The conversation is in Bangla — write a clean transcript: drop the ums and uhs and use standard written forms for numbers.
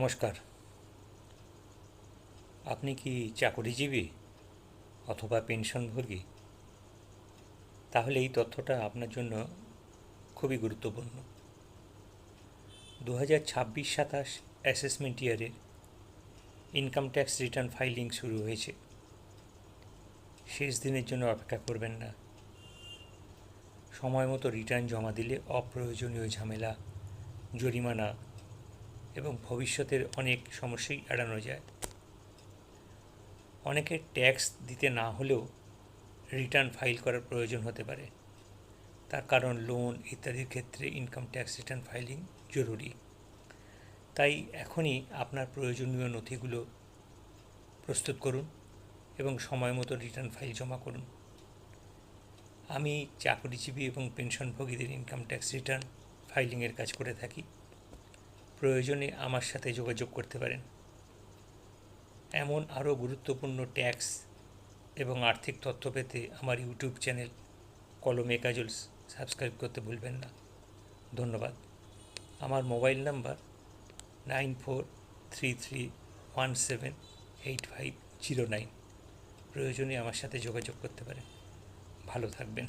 নমস্কার। আপনি কি চাকরিজীবী অথবা পেনশনভোগী? তাহলে এই তথ্যটা আপনার জন্য খুবই গুরুত্বপূর্ণ। 2026-27 অ্যাসেসমেন্ট ইয়ারের ইনকাম ট্যাক্স রিটার্ন ফাইলিং শুরু হয়েছে। শেষ দিনের জন্য অপেক্ষা করবেন না। সময় মতো রিটার্ন জমা দিলে অপ্রয়োজনীয় ঝামেলা, জরিমানা এবং ভবিষ্যতের অনেক সমস্যাই এড়ানো যায়। অনেকের ট্যাক্স দিতে না হলেও রিটার্ন ফাইল করার প্রয়োজন হতে পারে। তার কারণ লোন ইত্যাদির ক্ষেত্রে ইনকাম ট্যাক্স রিটার্ন ফাইলিং জরুরি। তাই এখনই আপনার প্রয়োজনীয় নথিগুলো প্রস্তুত করুন এবং সময় মতো রিটার্ন ফাইল জমা করুন। আমি চাকরিজীবী এবং পেনশনভোগীদের ইনকাম ট্যাক্স রিটার্ন ফাইলিংয়ের কাজ করে থাকি। প্রয়োজনে আমার সাথে যোগাযোগ করতে পারেন। এমন আরও গুরুত্বপূর্ণ ট্যাক্স এবং আর্থিক তথ্য পেতে আমার ইউটিউব চ্যানেল কলমে কাজল সাবস্ক্রাইব করতে ভুলবেন না। ধন্যবাদ। আমার মোবাইল নাম্বার 9433178509। প্রয়োজনে আমার সাথে যোগাযোগ করতে পারেন। ভালো থাকবেন।